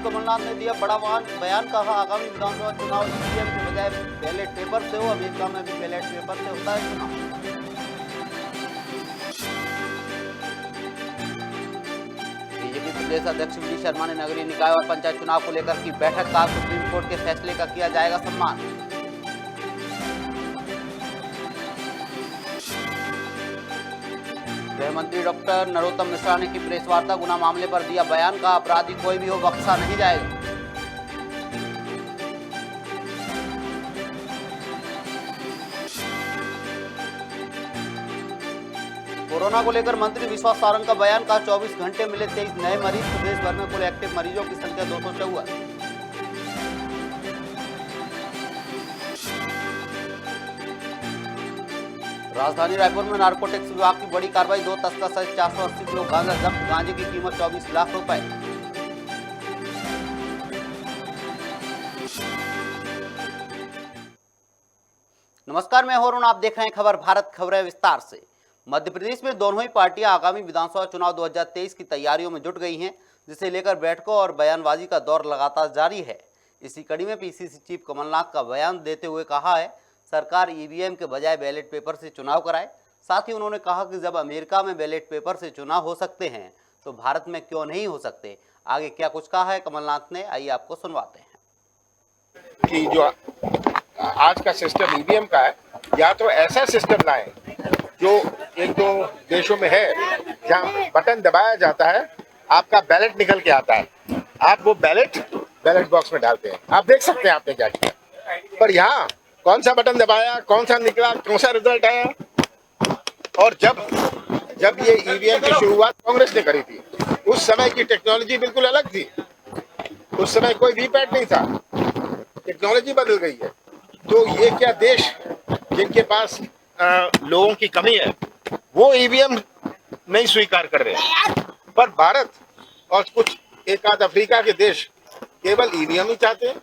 Chief Kamal Nath ने दिया बड़ा बयान, कहा आगामी विधानसभा चुनाव ईवीएम के बजाय बैलेट पेपर से हो। अमेरिका में भी बैलेट पेपर से होता है चुनाव। बीजेपी प्रदेश अध्यक्ष वी शर्मा ने नगरीय निकाय और पंचायत चुनाव को लेकर की बैठक, का सुप्रीम कोर्ट के फैसले का किया जाएगा सम्मान। गृह मंत्री डॉक्टर नरोत्तम मिश्रा ने की प्रेस वार्ता, गुना मामले पर दिया बयान, का अपराधी कोई भी हो बख्शा नहीं जाएगा। कोरोना को लेकर मंत्री विश्वास सारंग का बयान, का 24 घंटे मिले 23 नए मरीज। प्रदेश भर में कुल एक्टिव मरीजों की संख्या 254। राजधानी रायपुर में नारकोटिक्स विभाग की बड़ी कार्रवाई, 2 तस्कर सहित 480 किलो गांजा जब्त। गांजे की कीमत 24 लाख रुपए। नमस्कार, मैं हूं, आप देख रहे हैं खबर भारत। खबरें विस्तार से। मध्य प्रदेश में दोनों ही पार्टियां आगामी विधानसभा चुनाव 2023 की तैयारियों में जुट गई हैं, जिसे लेकर बैठकों और बयानबाजी का दौर लगातार जारी है। इसी कड़ी में पीसीसी चीफ कमलनाथ का बयान देते हुए कहा है सरकार ईवीएम के बजाय बैलेट पेपर से चुनाव कराए। साथ ही उन्होंने कहा कि जब अमेरिका में बैलेट पेपर से चुनाव हो सकते हैं तो भारत में क्यों नहीं हो सकते। आगे क्या कुछ कहा है कमलनाथ ने, आइए आपको सुनवाते हैं। कि जो आज का सिस्टम ईवीएम का है, या तो ऐसा सिस्टम लाए जो एक दो देशों में है जहाँ बटन दबाया जाता है, आपका बैलेट निकल के आता है, आप वो बैलेट बॉक्स में डालते हैं। आप देख सकते हैं आपने क्या किया, पर यहाँ कौन सा बटन दबाया, कौन सा निकला, कौन सा रिजल्ट आया। और जब ये ईवीएम की शुरुआत कांग्रेस ने करी थी, उस समय की टेक्नोलॉजी बिल्कुल अलग थी। उस समय कोई वीपैट नहीं था, टेक्नोलॉजी बदल गई है। तो ये क्या देश जिनके पास लोगों की कमी है वो ईवीएम नहीं स्वीकार कर रहे हैं, पर भारत और कुछ एक आध अफ्रीका के देश केवल ईवीएम ही चाहते हैं।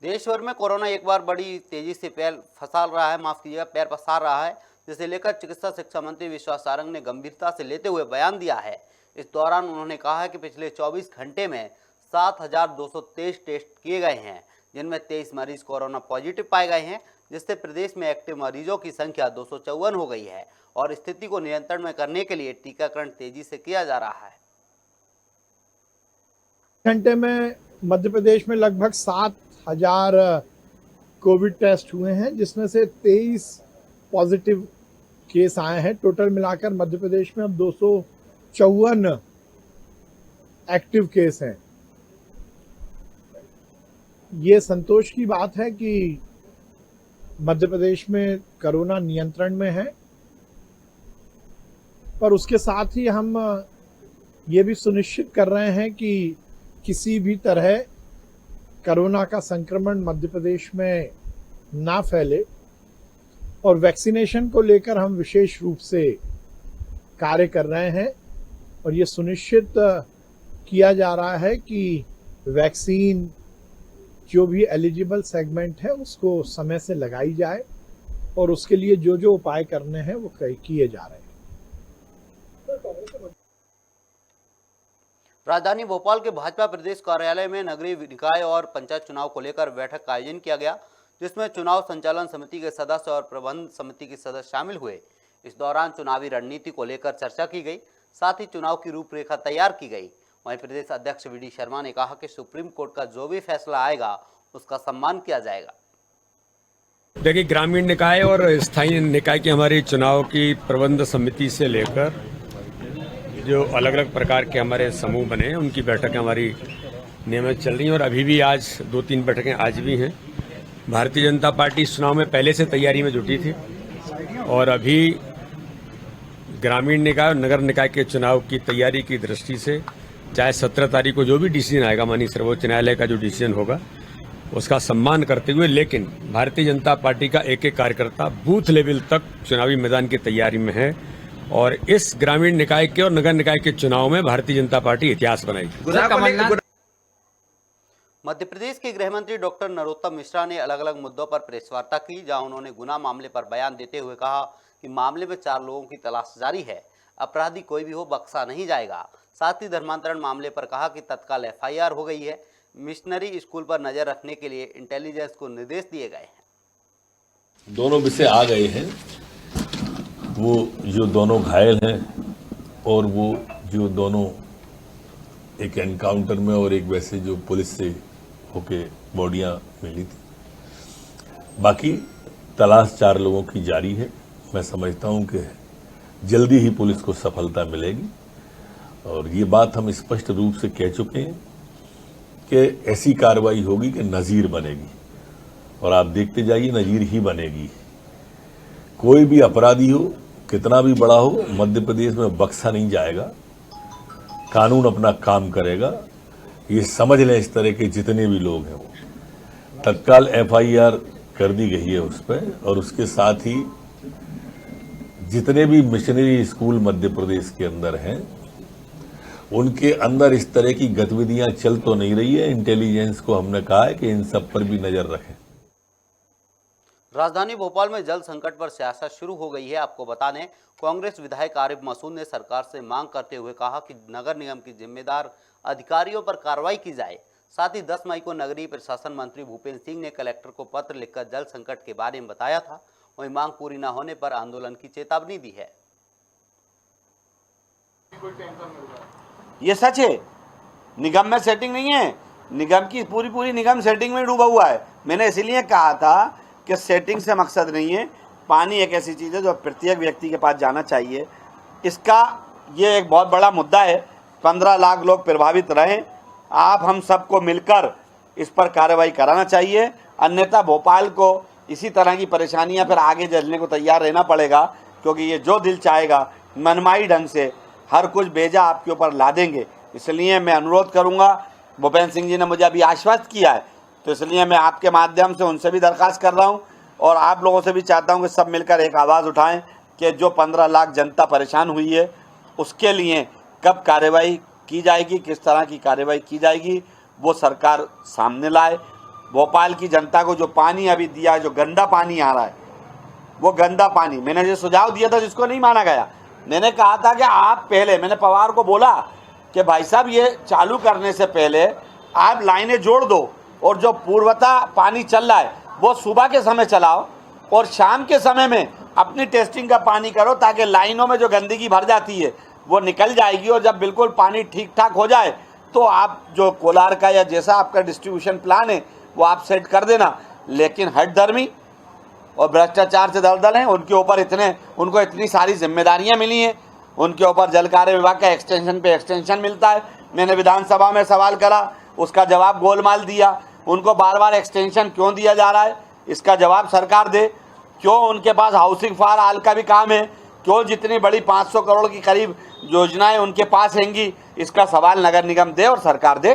देश भर में कोरोना एक बार बड़ी तेजी से पैर पसार रहा है, जिसे लेकर चिकित्सा शिक्षा मंत्री विश्वास सारंग ने गंभीरता से लेते हुए बयान दिया है। इस दौरान उन्होंने कहा है कि पिछले 24 घंटे में 7,223 टेस्ट किए गए हैं, जिनमें 23 मरीज कोरोना पॉजिटिव पाए गए हैं, जिससे प्रदेश में एक्टिव मरीजों की संख्या 254 हो गई है और स्थिति को नियंत्रण में करने के लिए टीकाकरण तेजी से किया जा रहा है। घंटे में मध्य प्रदेश में लगभग 7,000 कोविड टेस्ट हुए हैं, जिसमें से 23 पॉजिटिव केस आए हैं। टोटल मिलाकर मध्य प्रदेश में अब 254 एक्टिव केस हैं। ये संतोष की बात है कि मध्य प्रदेश में कोरोना नियंत्रण में है, पर उसके साथ ही हम ये भी सुनिश्चित कर रहे हैं कि किसी भी तरह कोरोना का संक्रमण मध्य प्रदेश में ना फैले। और वैक्सीनेशन को लेकर हम विशेष रूप से कार्य कर रहे हैं और ये सुनिश्चित किया जा रहा है कि वैक्सीन जो भी एलिजिबल सेगमेंट है उसको समय से लगाई जाए और उसके लिए जो जो उपाय करने हैं वो किए जा रहे हैं। राजधानी भोपाल के भाजपा प्रदेश कार्यालय में नगरीय निकाय और पंचायत चुनाव को लेकर बैठक का आयोजन किया गया, जिसमें चुनाव संचालन समिति के सदस्य और प्रबंध समिति के सदस्य शामिल हुए। इस दौरान चुनावी रणनीति को लेकर चर्चा की गई, साथ ही चुनाव की रूपरेखा तैयार की गई। वहीं प्रदेश अध्यक्ष वी शर्मा ने कहा कि सुप्रीम कोर्ट का जो भी फैसला आएगा उसका सम्मान किया जाएगा। देखिए, ग्रामीण निकाय और स्थायी निकाय की हमारी चुनाव की प्रबंध समिति से लेकर जो अलग अलग प्रकार के हमारे समूह बने हैं, उनकी बैठकें हमारी नियमित चल रही हैं और अभी भी आज 2-3 बैठकें आज भी हैं। भारतीय जनता पार्टी इस चुनाव में पहले से तैयारी में जुटी थी और अभी ग्रामीण निकाय और नगर निकाय के चुनाव की तैयारी की दृष्टि से चाहे 17 तारीख को जो भी डिसीजन आएगा, माननीय सर्वोच्च न्यायालय का जो डिसीजन होगा उसका सम्मान करते हुए, लेकिन भारतीय जनता पार्टी का एक एक कार्यकर्ता बूथ लेवल तक चुनावी मैदान की तैयारी में है और इस ग्रामीण निकाय के और नगर निकाय के चुनाव में भारतीय जनता पार्टी इतिहास बनाएगी। मध्य प्रदेश के गृह मंत्री डॉक्टर नरोत्तम मिश्रा ने अलग अलग मुद्दों पर प्रेस वार्ता की, जहां उन्होंने गुना मामले पर बयान देते हुए कहा कि मामले में 4 लोगों की तलाश जारी है, अपराधी कोई भी हो बख्शा नहीं जाएगा। साथ ही धर्मांतरण मामले पर कहा कि तत्काल FIR हो गई है। मिशनरी स्कूल पर नजर रखने के लिए इंटेलिजेंस को निर्देश दिए गए हैं। दोनों विषय आ गए हैं, वो जो दोनों घायल हैं और वो जो दोनों एक एनकाउंटर में और एक वैसे जो पुलिस से होके बॉडियां मिली थी। बाकी तलाश 4 लोगों की जारी है। मैं समझता हूं कि जल्दी ही पुलिस को सफलता मिलेगी और ये बात हम स्पष्ट रूप से कह चुके हैं कि ऐसी कार्रवाई होगी कि नजीर बनेगी और आप देखते जाइए नजीर ही बनेगी। कोई भी अपराधी हो, कितना भी बड़ा हो, मध्य प्रदेश में बख्शा नहीं जाएगा। कानून अपना काम करेगा। ये समझ लें इस तरह के जितने भी लोग हैं वो तत्काल FIR कर दी गई है उस पर और उसके साथ ही जितने भी मिशनरी स्कूल मध्य प्रदेश के अंदर हैं उनके अंदर इस तरह की गतिविधियां चल तो नहीं रही है। इंटेलिजेंस को हमने कहा है कि इन सब पर भी नजर रखें। राजधानी भोपाल में जल संकट पर सियासत शुरू हो गई है। आपको बता दें, कांग्रेस विधायक आरिफ मसूद ने सरकार से मांग करते हुए कहा कि नगर निगम की जिम्मेदार अधिकारियों पर कार्रवाई की जाए। साथ ही 10 मई को नगरीय प्रशासन मंत्री भूपेंद्र सिंह ने कलेक्टर को पत्र लिखकर जल संकट के बारे में बताया था। वहीं मांग पूरी न होने पर आंदोलन की चेतावनी दी है। ये सच है, निगम में सेटिंग नहीं है। निगम की पूरी निगम सेटिंग में डूबा हुआ है। मैंने इसीलिए कहा था कि सेटिंग से मकसद नहीं है। पानी एक ऐसी चीज़ है जो प्रत्येक व्यक्ति के पास जाना चाहिए। इसका ये एक बहुत बड़ा मुद्दा है। 15 लाख लोग प्रभावित रहें। आप हम सबको मिलकर इस पर कार्रवाई कराना चाहिए, अन्यथा भोपाल को इसी तरह की परेशानियां फिर आगे झेलने को तैयार रहना पड़ेगा, क्योंकि ये जो दिल चाहेगा मनमाई ढंग से हर कुछ भेजा आपके ऊपर ला देंगे। इसलिए मैं अनुरोध करूंगा, भूपेंद्र सिंह जी ने मुझे अभी आश्वस्त किया है, तो इसलिए मैं आपके माध्यम से उनसे भी दरख्वास्त कर रहा हूं और आप लोगों से भी चाहता हूं कि सब मिलकर एक आवाज़ उठाएं कि जो 15 लाख जनता परेशान हुई है उसके लिए कब कार्रवाई की जाएगी, किस तरह की कार्रवाई की जाएगी, वो सरकार सामने लाए। भोपाल की जनता को जो पानी अभी दिया, जो गंदा पानी आ रहा है, वो गंदा पानी मैंने जो सुझाव दिया था जिसको नहीं माना गया, मैंने कहा था कि आप पहले, मैंने पवार को बोला कि भाई साहब ये चालू करने से पहले आप लाइनें जोड़ दो और जो पूर्वता पानी चल रहा है वो सुबह के समय चलाओ और शाम के समय में अपनी टेस्टिंग का पानी करो, ताकि लाइनों में जो गंदगी भर जाती है वो निकल जाएगी और जब बिल्कुल पानी ठीक ठाक हो जाए तो आप जो कोलार का या जैसा आपका डिस्ट्रीब्यूशन प्लान है वो आप सेट कर देना। लेकिन हठधर्मी और भ्रष्टाचार से दलदल हैं, उनको इतनी सारी जिम्मेदारियां मिली हैं, उनके ऊपर जल कार्य विभाग का एक्सटेंशन पे एक्सटेंशन मिलता है। मैंने विधानसभा में सवाल करा, उसका जवाब गोलमाल दिया। उनको बार बार एक्सटेंशन क्यों दिया जा रहा है, इसका जवाब सरकार दे। क्यों उनके पास हाउसिंग फॉर ऑल का भी काम है, क्यों जितनी बड़ी 500 करोड़ की करीब योजनाएं उनके पास हैंगी, इसका सवाल नगर निगम दे और सरकार दे।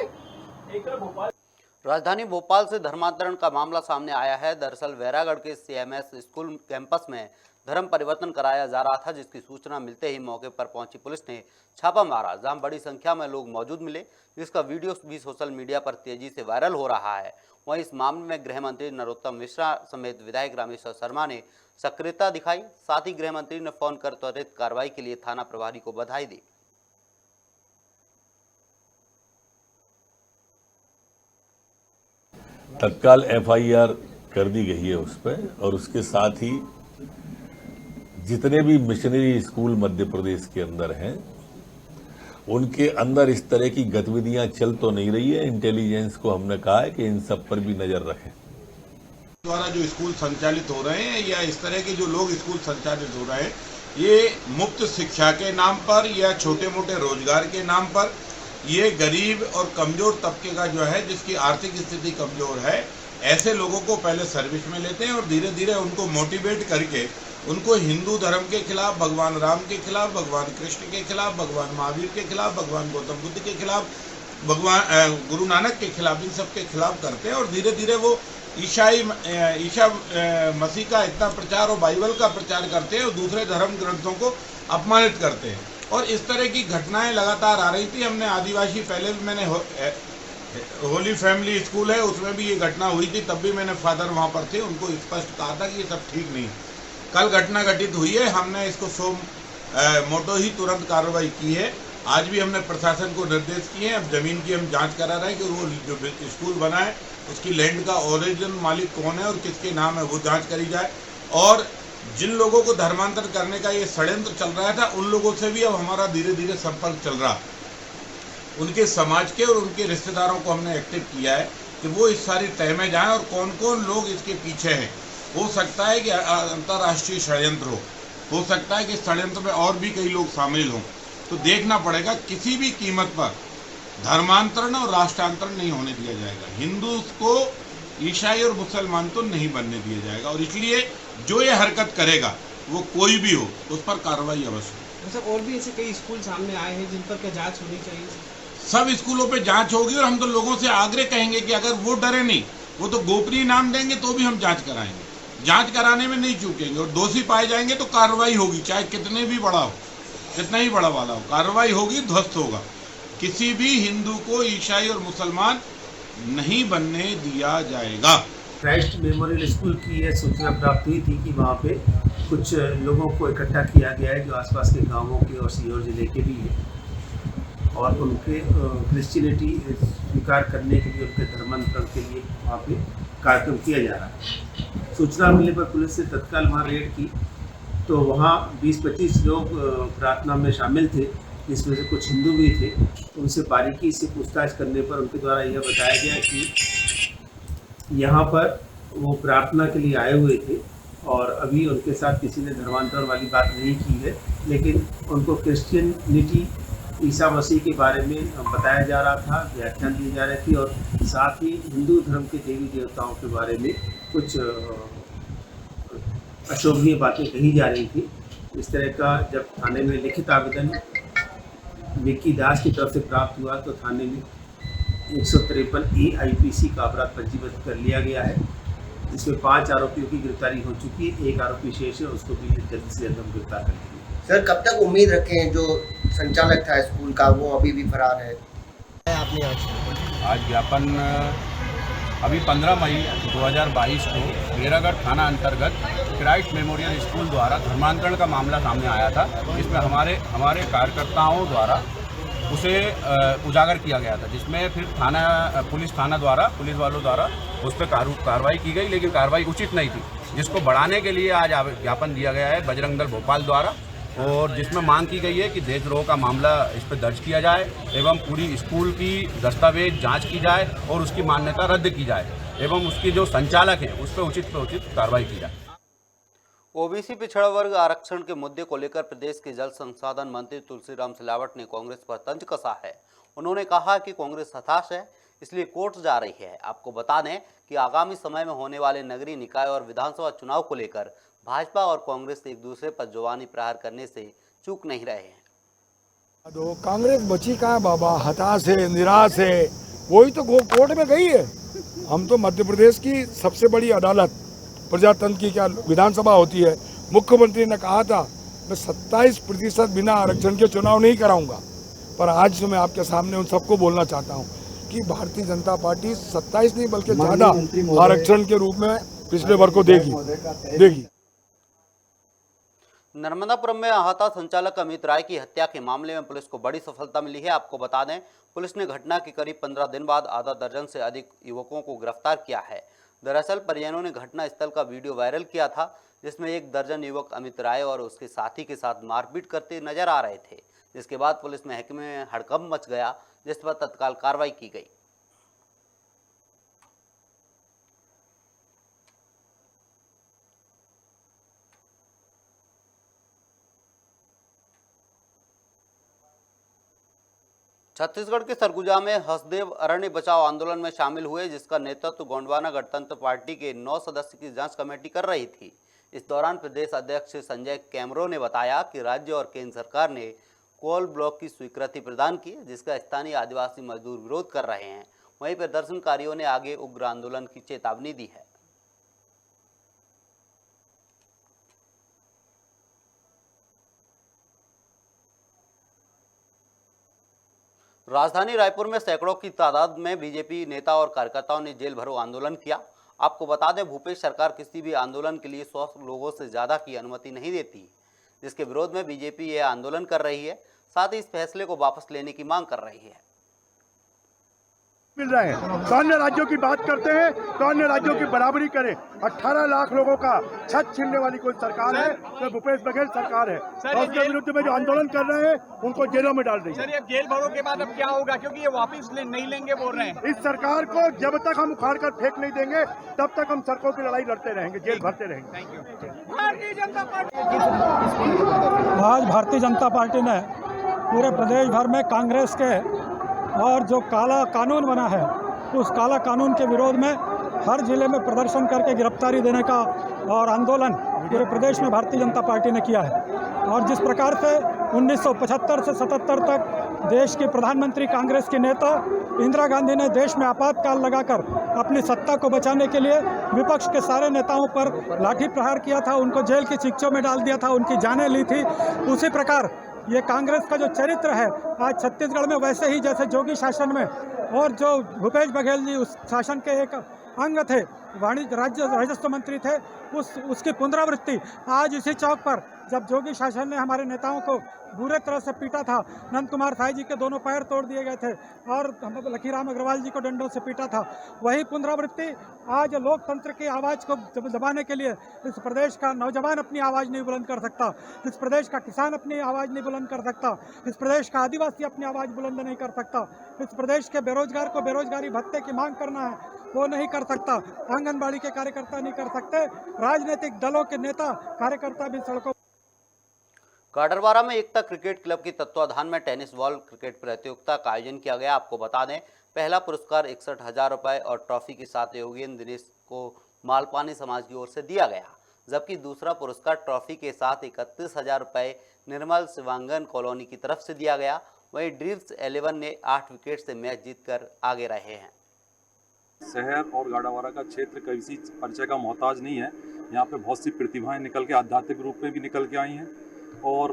राजधानी भोपाल से धर्मांतरण का मामला सामने आया है। दरअसल वैरागढ़ के CMS स्कूल कैंपस में धर्म परिवर्तन कराया जा रहा था, जिसकी सूचना मिलते ही मौके पर पहुंची पुलिस ने छापा मारा, जहां बड़ी संख्या में लोग मौजूद मिले, जिसका वीडियो भी सोशल मीडिया पर तेजी से वायरल हो रहा है। वहीं इस मामले में गृह मंत्री नरोत्तम मिश्रा समेत विधायक रामेश्वर शर्मा ने सक्रियता दिखाई। साथ ही गृह मंत्री ने फोन कर त्वरित कार्रवाई के लिए थाना प्रभारी को बधाई दी। तत्काल FIR कर दी गई है उस पर और उसके साथ ही जितने भी मिशनरी स्कूल मध्य प्रदेश के अंदर हैं उनके अंदर इस तरह की गतिविधियां चल तो नहीं रही है। इंटेलिजेंस को हमने कहा है कि इन सब पर भी नजर रखें। द्वारा जो स्कूल संचालित हो रहे हैं या इस तरह के जो लोग स्कूल संचालित हो रहे हैं, ये मुफ्त शिक्षा के नाम पर या छोटे मोटे रोजगार के नाम पर, ये गरीब और कमजोर तबके का जो है, जिसकी आर्थिक स्थिति कमजोर है, ऐसे लोगों को पहले सर्विस में लेते हैं और धीरे धीरे उनको मोटिवेट करके उनको हिंदू धर्म के खिलाफ, भगवान राम के खिलाफ, भगवान कृष्ण के खिलाफ, भगवान महावीर के खिलाफ, भगवान गौतम बुद्ध के खिलाफ, भगवान गुरु नानक के खिलाफ, इन सब के खिलाफ करते हैं और धीरे धीरे वो ईसा मसीह का इतना प्रचार और बाइबल का प्रचार करते हैं और दूसरे धर्म ग्रंथों को अपमानित करते हैं। और इस तरह की घटनाएं लगातार आ रही थी। हमने आदिवासी, पहले भी मैंने होली फैमिली स्कूल है, उसमें भी ये घटना हुई थी, तब भी मैंने फादर वहाँ पर थे, उनको स्पष्ट कहा था कि ये सब ठीक नहीं। कल घटना घटित हुई है, हमने इसको मोटो ही तुरंत कार्रवाई की है। आज भी हमने प्रशासन को निर्देश किए हैं, अब जमीन की हम जांच करा रहे हैं कि वो जो स्कूल बना है उसकी लैंड का ओरिजिनल मालिक कौन है और किसके नाम है, वो जांच करी जाए। और जिन लोगों को धर्मांतर करने का ये षड्यंत्र चल रहा था, उन लोगों से भी अब हमारा धीरे धीरे संपर्क चल रहा। उनके समाज के और उनके रिश्तेदारों को हमने एक्टिव किया है कि वो इस सारी तह में जाएं और कौन कौन लोग इसके पीछे हैं। हो सकता है कि अंतर्राष्ट्रीय षड्यंत्र हो सकता है कि इस षड्यंत्र में और भी कई लोग शामिल हों। तो देखना पड़ेगा, किसी भी कीमत पर धर्मांतरण और राष्ट्रांतरण नहीं होने दिया जाएगा। हिंदू को ईसाई और मुसलमान तो नहीं बनने दिया जाएगा, और इसलिए जो ये हरकत करेगा वो कोई भी हो उस पर कार्रवाई अवश्य। सर, और भी ऐसे कई स्कूल सामने आए हैं जिन पर क्या जांच होनी चाहिए? सब स्कूलों पे जांच होगी, और हम तो लोगों से आग्रह कहेंगे कि अगर वो डरे नहीं, वो तो गोपनीय नाम देंगे तो भी हम जांच कराएंगे। जांच कराने में नहीं चूकेंगे, और दोषी पाए जाएंगे तो कार्रवाई होगी, चाहे कितने भी बड़ा हो, कितना ही बड़ा वाला हो, कार्रवाई होगी, ध्वस्त होगा। किसी भी हिंदू को ईसाई और मुसलमान नहीं बनने दिया जाएगा। क्राइस्ट मेमोरियल स्कूल की यह सूचना प्राप्त हुई थी कि वहाँ पे कुछ लोगों को इकट्ठा किया गया है जो आसपास के गांवों के और सीहोर जिले के भी हैं, और उनके क्रिश्चियनिटी स्वीकार करने के लिए, उनके धर्मांतरण के लिए वहाँ पे कार्यक्रम किया जा रहा है। सूचना मिलने पर पुलिस ने तत्काल वहाँ रेड की, तो वहाँ 20-25 लोग प्रार्थना में शामिल थे, जिसमें से कुछ हिंदू भी थे। उनसे बारीकी से पूछताछ करने पर उनके द्वारा यह बताया गया कि यहाँ पर वो प्रार्थना के लिए आए हुए थे, और अभी उनके साथ किसी ने धर्मांतरण वाली बात नहीं की है, लेकिन उनको क्रिश्चियनिटी, ईसा मसीह के बारे में बताया जा रहा था, व्याख्यान दी जा रही थी, और साथ ही हिंदू धर्म के देवी देवताओं के बारे में कुछ अशोभनीय बातें कही जा रही थी। इस तरह का जब थाने में लिखित आवेदन विक्की दास की तरफ से प्राप्त हुआ, तो थाने में 153 AIPC का अपराध पंजीबद्ध कर लिया गया है, जिसमें 5 आरोपियों की गिरफ्तारी हो चुकी है। एक आरोपी शेष है, उसको भी जल्द से जल्द हम गिरफ्तार कर लेंगे। सर, कब तक उम्मीद रखें? जो संचालक था स्कूल का वो अभी भी फरार है। आपने आज ज्ञापन अभी 15 मई 2022 को भेरागढ़ थाना अंतर्गत क्राइस्ट मेमोरियल स्कूल द्वारा धर्मांतरण का मामला सामने आया था। इसमें हमारे कार्यकर्ताओं द्वारा उसे उजागर किया गया था, जिसमें फिर पुलिस वालों द्वारा उस पर कार्रवाई की गई, लेकिन कार्रवाई उचित नहीं थी, जिसको बढ़ाने के लिए आज ज्ञापन दिया गया है बजरंग दल भोपाल द्वारा, और जिसमें मांग की गई है कि देशद्रोह का मामला इस पर दर्ज किया जाए एवं पूरी स्कूल की दस्तावेज जांच की जाए और उसकी मान्यता रद्द की जाए, एवं उसकी जो संचालक हैं उस पर उचित कार्रवाई की जाए। ओबीसी पिछड़ा वर्ग आरक्षण के मुद्दे को लेकर प्रदेश के जल संसाधन मंत्री तुलसीराम सिलावट ने कांग्रेस पर तंज कसा है। उन्होंने कहा कि कांग्रेस हताश है, इसलिए कोर्ट जा रही है। आपको बता दें कि आगामी समय में होने वाले नगरीय निकाय और विधानसभा चुनाव को लेकर भाजपा और कांग्रेस एक दूसरे पर जुबानी प्रहार करने से चूक नहीं रहे हैं। तो कांग्रेस बची कहाँ बाबा, हताश है, निराश है, वही तो कोर्ट में गई है। हम तो मध्य प्रदेश की सबसे बड़ी अदालत, प्रजातंत्र की क्या विधानसभा होती है। मुख्यमंत्री ने कहा था मैं 27% बिना आरक्षण के चुनाव नहीं कराऊंगा, पर आज जो मैं आपके सामने उन सबको बोलना चाहता हूं कि भारतीय जनता पार्टी 27 नहीं बल्कि ज्यादा आरक्षण के रूप में पिछले वर्ग को देगी। नर्मदापुरम में अहाता संचालक अमित राय की हत्या के मामले में पुलिस को बड़ी सफलता मिली है। आपको बता दें, पुलिस ने घटना के करीब 15 दिन बाद आधा दर्जन से अधिक युवकों को गिरफ्तार किया है। दरअसल परिजनों ने घटना स्थल का वीडियो वायरल किया था, जिसमें 1 दर्जन युवक अमित राय और उसके साथी के साथ मारपीट करते नजर आ रहे थे, जिसके बाद पुलिस महकमे में हड़कंप मच गया, जिस पर तत्काल कार्रवाई की गई। छत्तीसगढ़ के सरगुजा में हसदेव अरण्य बचाओ आंदोलन में शामिल हुए, जिसका नेतृत्व गोंडवाना गणतंत्र पार्टी के 9 सदस्य की जांच कमेटी कर रही थी। इस दौरान प्रदेश अध्यक्ष संजय कैमरो ने बताया कि राज्य और केंद्र सरकार ने कोल ब्लॉक की स्वीकृति प्रदान की, जिसका स्थानीय आदिवासी मजदूर विरोध कर रहे हैं। वहीं प्रदर्शनकारियों ने आगे उग्र आंदोलन की चेतावनी दी है। राजधानी रायपुर में सैकड़ों की तादाद में बीजेपी नेता और कार्यकर्ताओं ने जेल भरो आंदोलन किया। आपको बता दें, भूपेश सरकार किसी भी आंदोलन के लिए 100 लोगों से ज्यादा की अनुमति नहीं देती, जिसके विरोध में बीजेपी यह आंदोलन कर रही है। साथ ही इस फैसले को वापस लेने की मांग कर रही है। मिल रहे हैं तो अन्य राज्यों की बात करते हैं तो अन्य राज्यों की बराबरी करें। 18 लाख लोगों का छत छीनने वाली कोई सरकार है तो भूपेश बघेल सरकार है और उसके विरुद्ध में जो आंदोलन कर रहे हैं उनको जेलों में डाल देंगे। सर, ये जेल भरों के बाद अब क्या होगा, क्योंकि ये वापस नहीं लेंगे बोल रहे हैं। इस सरकार को जब तक हम उखाड़ कर फेंक नहीं देंगे तब तक हम सड़कों की लड़ाई लड़ते रहेंगे, जेल भरते रहेंगे। Thank you. Bharatiya Janata party आज भारतीय जनता पार्टी ने पूरे प्रदेश भर में कांग्रेस के और जो काला कानून बना है उस काला कानून के विरोध में हर जिले में प्रदर्शन करके गिरफ्तारी देने का और आंदोलन पूरे प्रदेश में भारतीय जनता पार्टी ने किया है। और जिस प्रकार से 1975 से 77 तक देश की प्रधानमंत्री कांग्रेस की नेता इंदिरा गांधी ने देश में आपातकाल लगाकर अपनी सत्ता को बचाने के लिए विपक्ष के सारे नेताओं पर लाठी प्रहार किया था, उनको जेल की शिक्षों में डाल दिया था, उनकी जानें ली थी। उसी प्रकार ये कांग्रेस का जो चरित्र है आज छत्तीसगढ़ में वैसे ही जैसे जोगी शासन में और जो भूपेश बघेल जी उस शासन के एक अंग थे, वाणिज्य राजस्व मंत्री थे, उसकी पुनरावृत्ति आज इसी चौक पर जब जोगी शासन ने हमारे नेताओं को बुरे तरह से पीटा था, नंद कुमार साई जी के दोनों पैर तोड़ दिए गए थे और लखीराम अग्रवाल जी को डंडों से पीटा था, वही पुनरावृत्ति आज लोकतंत्र की आवाज़ को दबाने के लिए इस प्रदेश का नौजवान अपनी आवाज़ नहीं बुलंद कर सकता, इस प्रदेश का किसान अपनी आवाज़ नहीं बुलंद कर सकता, इस प्रदेश का आदिवासी अपनी आवाज़ बुलंद नहीं कर सकता, इस प्रदेश के बेरोजगार को बेरोजगारी भत्ते की मांग करना है वो नहीं कर सकता, आंगनबाड़ी के कार्यकर्ता नहीं कर सकते, राजनीतिक दलों के नेता कार्यकर्ता भी सड़कों। गाडरवारा में एकता क्रिकेट क्लब के तत्वाधान में टेनिस बॉल क्रिकेट प्रतियोगिता का आयोजन किया गया। आपको बता दें, पहला पुरस्कार 61,000 रुपये और ट्रॉफी के साथ योगेंद्र दिनेश को मालपानी समाज की ओर से दिया गया, जबकि दूसरा पुरस्कार ट्रॉफी के साथ 31,000 रुपये निर्मल शिवांगन कॉलोनी की तरफ से दिया गया। वहीं ड्रीम्स 11 ने 8 विकेट से मैच जीतकर आगे रहे हैं। शहर और गाडावारा का क्षेत्र किसी परिचय का मोहताज नहीं है। यहाँ पे बहुत सी प्रतिभाएं निकल के आध्यात्मिक रूप में भी निकल के आई हैं और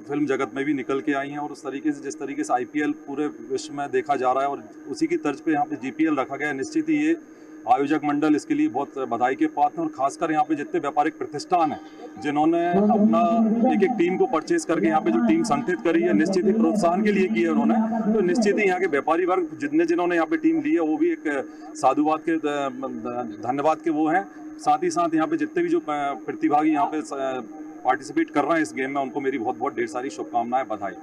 फिल्म जगत में भी निकल के आई हैं और उस तरीके से जिस तरीके से IPL पूरे विश्व में देखा जा रहा है और उसी की तर्ज पे यहाँ पे GPL रखा गया है। निश्चित ही ये आयोजक मंडल इसके लिए बहुत बधाई के पात्र हैं और खासकर यहाँ पे जितने व्यापारिक प्रतिष्ठान हैं जिन्होंने अपना एक टीम को परचेज करके यहाँ पे जो टीम संगठित करी है, निश्चित ही प्रोत्साहन के लिए की है उन्होंने, तो निश्चित ही यहाँ के व्यापारी वर्ग जिन्होंने यहाँ पे टीम ली है वो भी एक साधुवाद के धन्यवाद के वो हैं। साथ ही साथ यहाँ पे जितने भी जो प्रतिभागी यहाँ पे पार्टिसिपेट कर रहे हैं इस गेम में उनको मेरी बहुत बहुत ढेर सारी शुभकामनाएं, बधाई।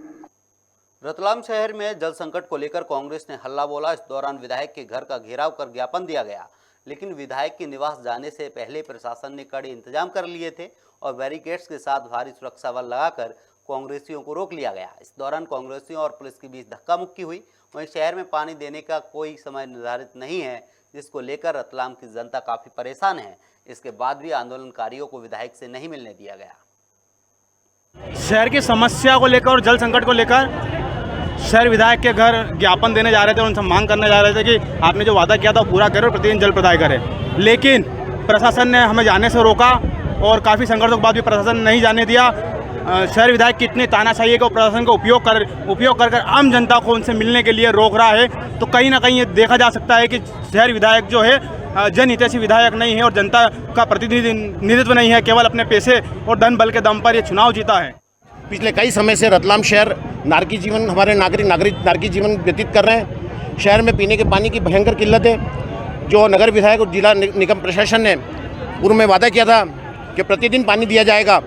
रतलाम शहर में जल संकट को लेकर कांग्रेस ने हल्ला बोला। इस दौरान विधायक के घर का घेराव कर ज्ञापन दिया गया, लेकिन विधायक के निवास जाने से पहले प्रशासन ने कड़े इंतजाम कर लिए थे और बैरिकेड्स के साथ भारी सुरक्षा बल लगाकर कांग्रेसियों को रोक लिया गया। इस दौरान कांग्रेसियों और पुलिस के बीच धक्का मुक्की हुई। वहीं शहर में पानी देने का कोई समय निर्धारित नहीं है, जिसको लेकर रतलाम की जनता काफी परेशान है। इसके बाद भी आंदोलनकारियों को विधायक से नहीं मिलने दिया गया। शहर की समस्या को लेकर और जल संकट को लेकर शहर विधायक के घर ज्ञापन देने जा रहे थे, उनसे मांग करने जा रहे थे कि आपने जो वादा किया था वो पूरा करें और प्रतिदिन जल प्रदाय करें, लेकिन प्रशासन ने हमें जाने से रोका और काफ़ी संघर्षों के बाद भी प्रशासन ने नहीं जाने दिया। शहर विधायक की इतनी तानाशाही है कि प्रशासन का उपयोग कर आम जनता को उनसे मिलने के लिए रोक रहा है। तो कहीं ना कहीं ये देखा जा सकता है कि शहर विधायक जो है जनहितैषी विधायक नहीं है और जनता का प्रतिनिधित्व नहीं है, केवल अपने पैसे और धन बल के दम पर ये चुनाव जीता है। पिछले कई समय से रतलाम शहर नारकी जीवन हमारे नारकी जीवन व्यतीत कर रहे हैं। शहर में पीने के पानी की भयंकर किल्लत है। जो नगर विधायक और जिला निगम प्रशासन ने पूर्व में वादा किया था कि प्रतिदिन पानी दिया जाएगा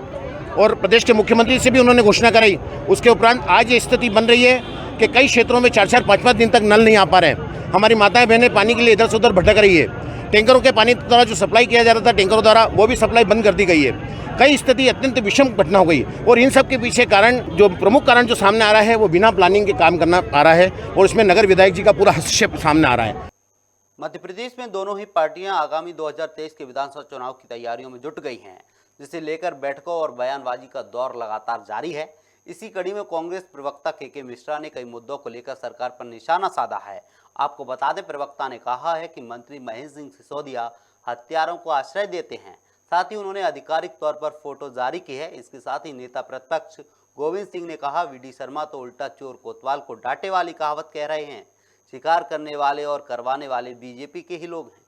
और प्रदेश के मुख्यमंत्री से भी उन्होंने घोषणा कराई, उसके उपरांत आज ये स्थिति बन रही है कि कई क्षेत्रों में 4-4, 5-5 दिन तक नल नहीं आ पा रहे हैं। हमारी माताएं बहनें पानी के लिए इधर से उधर भटक रही है। टैंकरों के पानी द्वारा जो सप्लाई किया जा रहा था टैंकरों द्वारा, वो भी सप्लाई बंद कर दी गई है। कई स्थिति अत्यंत विषम घटना हो गई और इन सब के पीछे कारण जो प्रमुख कारण जो सामने आ रहा है वो बिना प्लानिंग के काम करना आ रहा है और इसमें नगर विधायक जी का पूरा हस्तक्षेप सामने आ रहा है। मध्य प्रदेश में दोनों ही पार्टियां आगामी 2023 के विधानसभा चुनाव की तैयारियों में जुट गई हैं, जिसे लेकर बैठकों और बयानबाजी का दौर लगातार जारी है। इसी कड़ी में कांग्रेस प्रवक्ता के मिश्रा ने कई मुद्दों को लेकर सरकार पर निशाना साधा है। आपको बता दें, प्रवक्ता ने कहा है कि मंत्री महेश सिंह सिसोदिया हत्यारों को आश्रय देते हैं। साथ ही उन्होंने आधिकारिक तौर पर फोटो जारी की है। इसके साथ ही नेता प्रतिपक्ष गोविंद सिंह ने कहा, वीडी शर्मा तो उल्टा चोर कोतवाल को डांटे वाली कहावत कह रहे हैं। शिकार करने वाले और करवाने वाले बीजेपी के ही लोग हैं।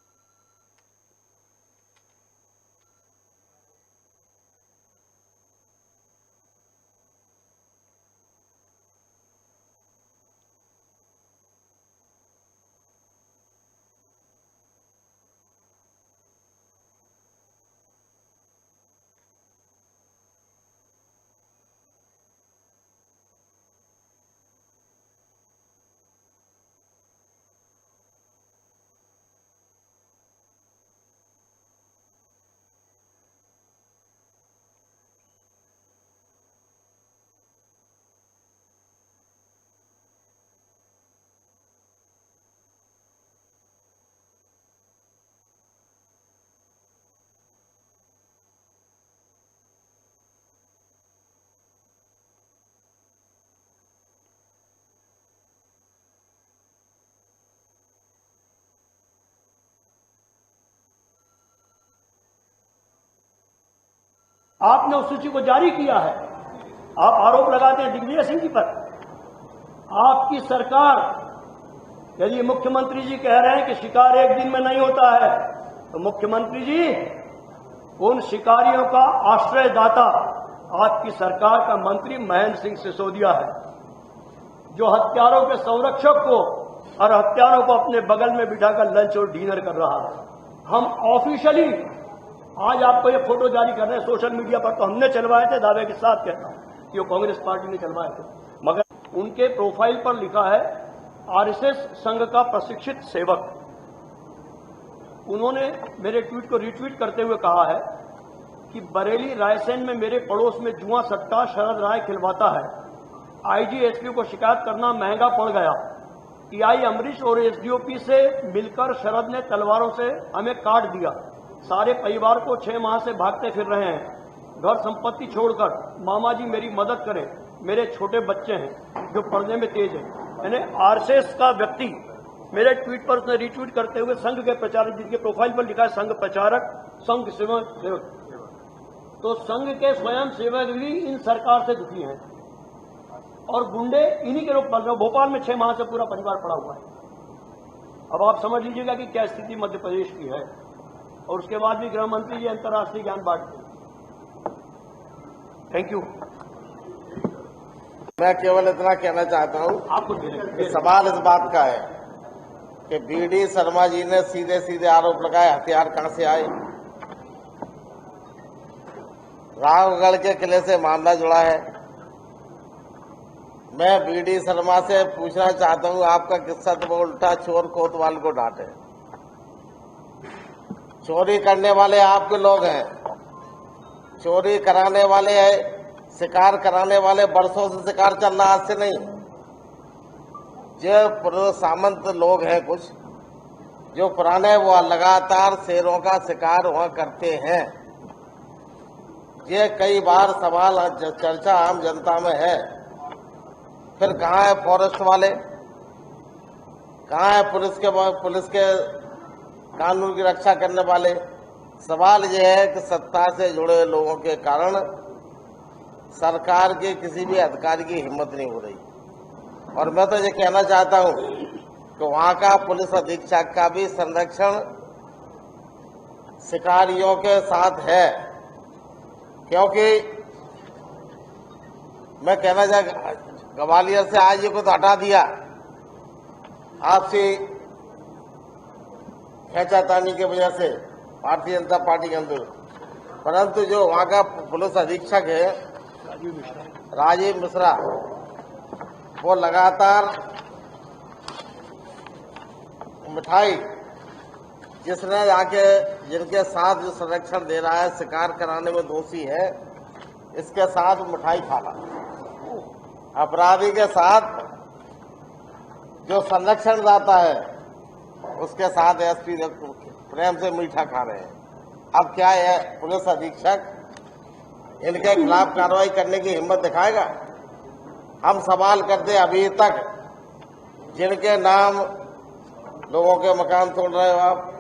आपने उस सूची को जारी किया है। आप आरोप लगाते हैं दिग्विजय सिंह जी पर। आपकी सरकार, यदि मुख्यमंत्री जी कह रहे हैं कि शिकार एक दिन में नहीं होता है, तो मुख्यमंत्री जी उन शिकारियों का आश्रयदाता आपकी सरकार का मंत्री महेंद्र सिंह सिसोदिया है, जो हत्यारों के संरक्षक को और हत्यारों को अपने बगल में बिठाकर लंच और डिनर कर रहा है। हम ऑफिशियली आज आपको ये फोटो जारी कर रहे हैं सोशल मीडिया पर, तो हमने चलवाए थे, दावे के साथ कहता हूं कि वो कांग्रेस पार्टी ने चलवाए थे, मगर उनके प्रोफाइल पर लिखा है आरएसएस संघ का प्रशिक्षित सेवक। उन्होंने मेरे ट्वीट को रिट्वीट करते हुए कहा है कि बरेली रायसेन में मेरे पड़ोस में जुआ सट्टा शरद राय खिलवाता है, आईजी एसपी को शिकायत करना महंगा पड़ गया, टीआई अमरीश और एसडीओपी से मिलकर शरद ने तलवारों से हमें काट दिया, सारे परिवार को 6 माह से भागते फिर रहे हैं, घर संपत्ति छोड़कर, मामा जी मेरी मदद करें, मेरे छोटे बच्चे हैं जो पढ़ने में तेज हैं। मैंने आरएसएस का व्यक्ति मेरे ट्वीट पर उसने रिट्वीट करते हुए संघ के प्रचारक, जिनके प्रोफाइल पर लिखा है संघ प्रचारक, संघ सेवक, तो संघ के स्वयं सेवक भी इन सरकार से दुखी हैं और गुंडे इन्हीं के रूप में भोपाल में 6 माह से पूरा परिवार पड़ा हुआ है। अब आप समझ लीजिएगा कि क्या स्थिति मध्य प्रदेश की है। और उसके बाद भी गृह मंत्री जी अंतर्राष्ट्रीय ज्ञान बांटते हैं। Thank you. मैं केवल इतना कहना चाहता हूं कि सवाल इस बात का है कि बीडी शर्मा जी ने सीधे सीधे आरोप लगाए, हथियार कहां से आए। रावगढ़ के किले से मामला जुड़ा है। मैं बीडी शर्मा से पूछना चाहता हूं, आपका किस्सा तो वो उल्टा चोर कोतवाल को डांटे। चोरी करने वाले आपके लोग हैं, चोरी कराने वाले हैं, शिकार कराने वाले बरसों से शिकार चल रहा, आज से नहीं। जो पुराने सामंत लोग हैं कुछ जो पुराने, वो लगातार शेरों का शिकार वहां करते हैं। ये कई बार सवाल चर्चा आम जनता में है। फिर कहाँ है फॉरेस्ट वाले, कहाँ है पुलिस के कानून की रक्षा करने वाले। सवाल यह है कि सत्ता से जुड़े लोगों के कारण सरकार के किसी भी अधिकारी की हिम्मत नहीं हो रही। और मैं तो ये कहना चाहता हूं कि वहां का पुलिस अधीक्षक का भी संरक्षण शिकारियों के साथ है, क्योंकि मैं कहना चाहता ग्वालियर से आज ये कुछ हटा दिया, आपसी खेचातानी की वजह से भारतीय जनता पार्टी के अंदर, परंतु जो वहां का पुलिस अधीक्षक है राजीव मिश्रा, वो लगातार मिठाई जिसने जाके जिनके साथ जो संरक्षण दे रहा है, शिकार कराने में दोषी है, इसके साथ मिठाई खाना। अपराधी के साथ जो संरक्षण दाता है उसके साथ एसपी प्रेम से मीठा खा रहे हैं। अब क्या है, पुलिस अधीक्षक इनके खिलाफ कार्रवाई करने की हिम्मत दिखाएगा? हम सवाल करते अभी तक जिनके नाम लोगों के मकान तोड़ रहे हो आप,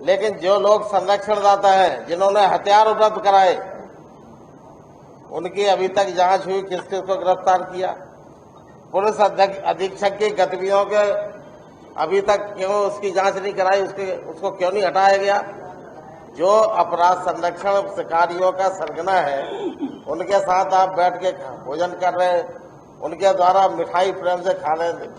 लेकिन जो लोग संरक्षण दाता है, जिन्होंने हथियार उपलब्ध कराए, उनकी अभी तक जांच हुई, किस किस को गिरफ्तार किया? पुलिस अधीक्षक की गतिविधियों के अभी तक क्यों उसकी जांच नहीं कराई, उसको क्यों नहीं हटाया गया? जो अपराध संरक्षण शिकारियों का सरगना है, उनके साथ आप बैठ के भोजन कर रहे हैं, उनके द्वारा मिठाई प्रेम से खा रहे हैं।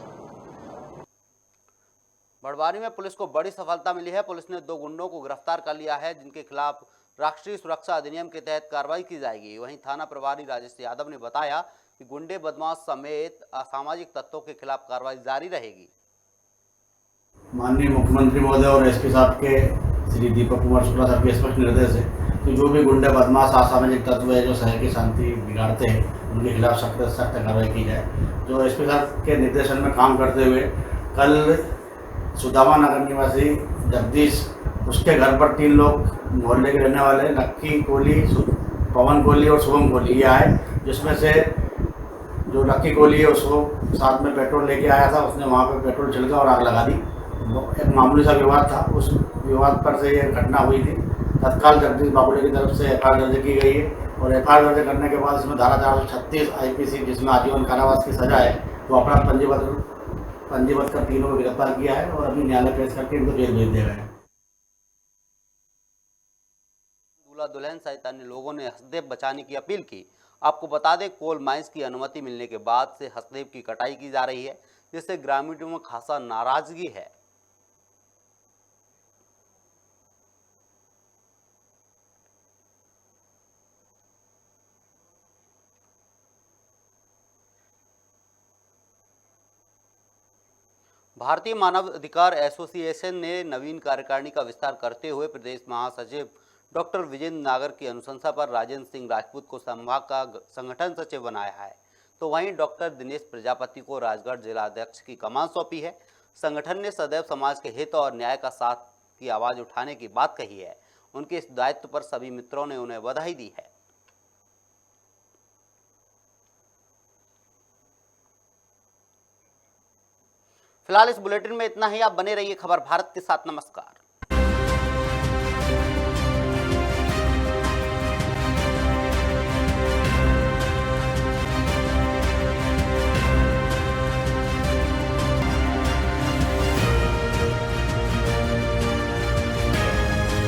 बड़वानी में पुलिस को बड़ी सफलता मिली है। पुलिस ने 2 गुंडों को गिरफ्तार कर लिया है, जिनके खिलाफ राष्ट्रीय सुरक्षा अधिनियम के तहत कार्रवाई की जाएगी। वहीं थाना प्रभारी राजेश यादव ने बताया कि गुंडे बदमाश समेत असामाजिक तत्वों के खिलाफ कार्रवाई जारी रहेगी। माननीय मुख्यमंत्री महोदय और एसपी साहब के श्री दीपक कुमार शुक्ला साहब के स्पष्ट निर्देश है कि जो भी गुंडे बदमाश असामाजिक तत्व है जो शहर की शांति बिगाड़ते हैं, उनके खिलाफ सख्त से सख्त कार्रवाई की जाए। जो एसपी साहब के निर्देशन में काम करते हुए कल सुदामा नगर निवासी जगदीश, उसके घर पर 3 लोग मोहल्ले के रहने वाले लक्की कोहली, पवन कोहली और शुभम कोहली ये आए, जिसमें से जो लक्की कोहली है उसको साथ में पेट्रोल लेके आया था, उसने वहाँ पे पेट्रोल छिड़का और आग लगा दी। एक मामूली सा विवाद था, उस विवाद पर से ये घटना हुई थी। तत्काल जगदीश बाबूले की तरफ से एफआईआर दर्ज की गई है और एफआईआर दर्ज करने के बाद इसमें धारा 436 आईपीसी जिसमें आजीवन कारावास की सजा है वो अपराध पंजीबद्ध कर तीनों को गिरफ्तार किया है और अभी न्यायालय पेश करके इनको जेल भेज दिया गया है। दूल्हा दुल्हन सहित अन्य लोगों ने हसदेव बचाने की अपील की। आपको बता दें, कोल माइंस की अनुमति मिलने के बाद से हसदेव की कटाई की जा रही है, जिससे ग्रामीणों में खासा नाराजगी है। भारतीय मानव अधिकार एसोसिएशन ने नवीन कार्यकारिणी का विस्तार करते हुए प्रदेश महासचिव डॉक्टर विजेंद्र नागर की अनुशंसा पर राजेंद्र सिंह राजपूत को संभाग का संगठन सचिव बनाया है, तो वहीं डॉक्टर दिनेश प्रजापति को राजगढ़ जिला अध्यक्ष की कमान सौंपी है। संगठन ने सदैव समाज के हित और न्याय का साथ की आवाज उठाने की बात कही है। उनके इस दायित्व पर सभी मित्रों ने उन्हें बधाई दी है। फिलहाल इस बुलेटिन में इतना ही। आप बने रहिए खबर भारत के साथ। नमस्कार।